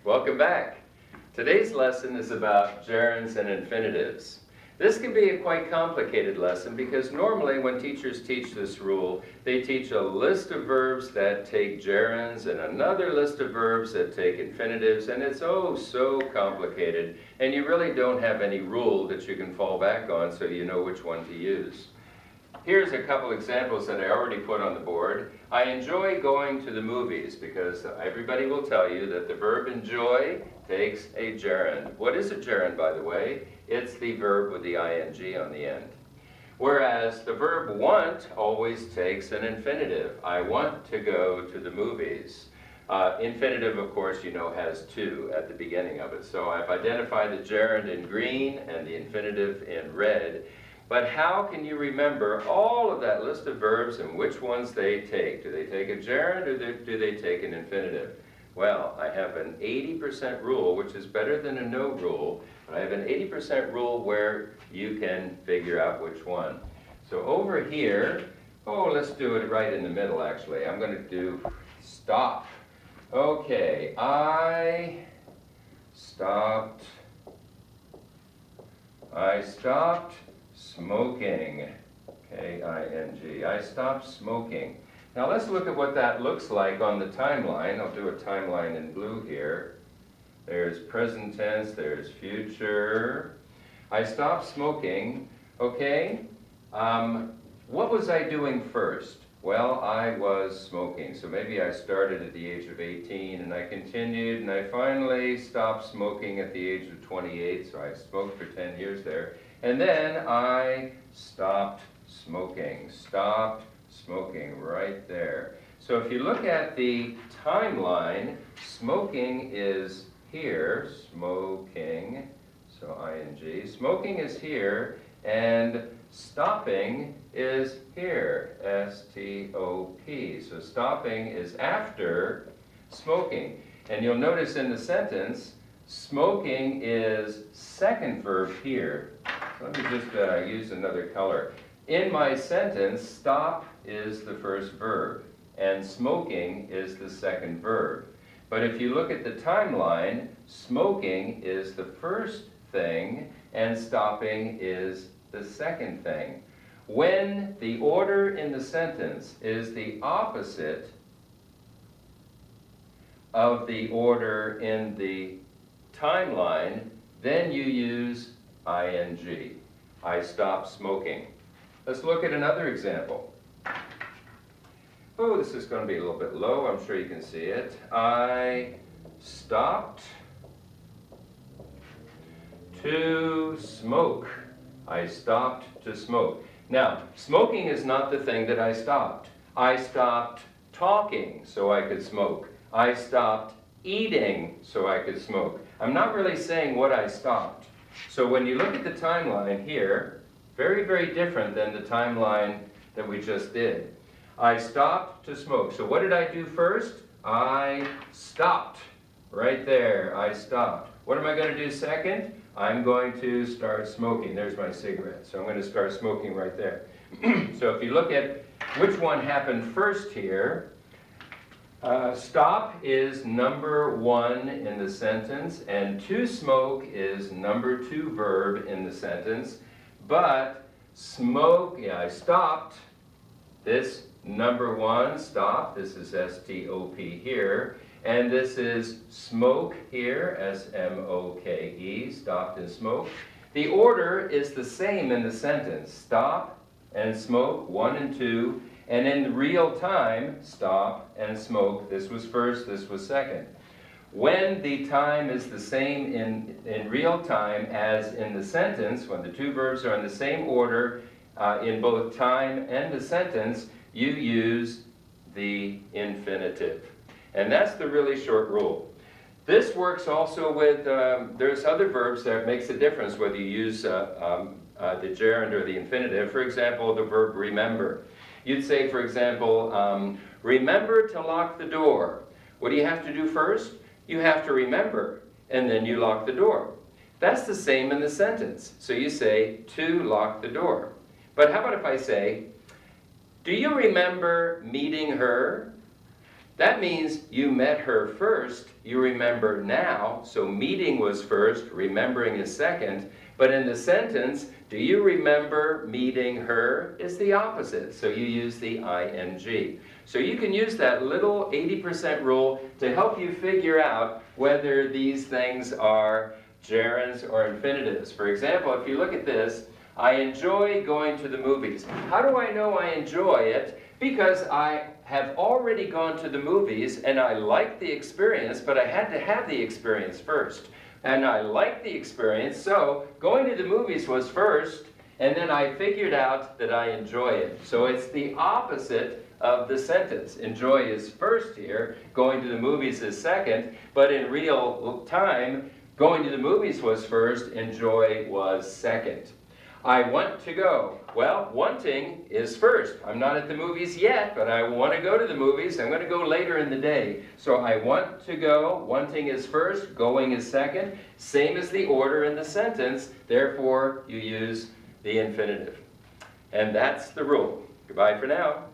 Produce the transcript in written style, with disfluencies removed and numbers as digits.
Welcome back. Today's lesson is about gerunds and infinitives. This can be a quite complicated lesson because normally when teachers teach this rule, they teach a list of verbs that take gerunds and another list of verbs that take infinitives, and it's oh so complicated, and you really don't have any rule that you can fall back on so you know which one to use. Here's a couple examples that I already put on the board. I enjoy going to the movies because everybody will tell you that the verb enjoy takes a gerund. What is a gerund, by the way? It's the verb with the ing on the end. Whereas the verb want always takes an infinitive. I want to go to the movies. Infinitive, of course, you know, has to at the beginning of it. So I've identified the gerund in green and the infinitive in red. But how can you remember all of that list of verbs and which ones they take? Do they take a gerund or do they take an infinitive? Well, I have an 80% rule, which is better than a no rule. But I have an 80% rule where you can figure out which one. So over here, let's do it right in the middle actually. I'm going to do stop. Okay, I stopped smoking, K-I-N-G. I stopped smoking. Now let's look at what that looks like on the timeline. I'll do a timeline in blue here. There's present tense, there's future. I stopped smoking, okay? What was I doing first? Well, I was smoking. So maybe I started at the age of 18 and I continued and I finally stopped smoking at the age of 28. So I smoked for 10 years there. And then I stopped smoking right there. So if you look at the timeline, smoking is here, smoking, so ing. Smoking is here, and stopping is here, S-T-O-P. So stopping is after smoking. And you'll notice in the sentence, smoking is second verb here. So let me just use another color. In my sentence, stop is the first verb, and smoking is the second verb. But if you look at the timeline, smoking is the first thing, and stopping is the second thing. When the order in the sentence is the opposite of the order in the timeline, then you use ing. I stopped smoking. Let's look at another example. Oh, this is going to be a little bit low. I'm sure you can see it. I stopped to smoke. I stopped to smoke. Now, smoking is not the thing that I stopped. I stopped talking so I could smoke. I stopped eating so I could smoke. I'm not really saying what I stopped. So when you look at the timeline here, very, very different than the timeline that we just did. I stopped to smoke. So what did I do first? I stopped. Right there, I stopped. What am I going to do second? I'm going to start smoking. There's my cigarette. So I'm going to start smoking right there. So if you look at which one happened first here, stop is number one in the sentence, and to smoke is number two verb in the sentence. But smoke, I stopped. This number one, stop, this is S-T-O-P here. And this is smoke here, S-M-O-K-E, stopped and smoke. The order is the same in the sentence. Stop and smoke, 1 and 2. And in real time, stop and smoke. This was first, this was second. When the time is the same in real time as in the sentence, when the two verbs are in the same order in both time and the sentence, you use the infinitive. And that's the really short rule. This works also with, there's other verbs that makes a difference whether you use the gerund or the infinitive. For example, the verb remember. You'd say, for example, remember to lock the door. What do you have to do first? You have to remember, and then you lock the door. That's the same in the sentence. So you say, to lock the door. But how about if I say, do you remember meeting her? That means you met her first, you remember now, so meeting was first, remembering is second. But in the sentence, do you remember meeting her is the opposite, so you use the ing. So you can use that little 80% rule to help you figure out whether these things are gerunds or infinitives. For example, if you look at this, I enjoy going to the movies. How do I know I enjoy it? Because I have already gone to the movies and I like the experience, but I had to have the experience first. And I liked the experience, so going to the movies was first, and then I figured out that I enjoy it. So it's the opposite of the sentence. Enjoy is first here, going to the movies is second, but in real time, going to the movies was first, enjoy was second. I want to go. Well, wanting is first. I'm not at the movies yet, but I want to go to the movies. I'm going to go later in the day. So I want to go. Wanting is first. Going is second. Same as the order in the sentence. Therefore, you use the infinitive. And that's the rule. Goodbye for now.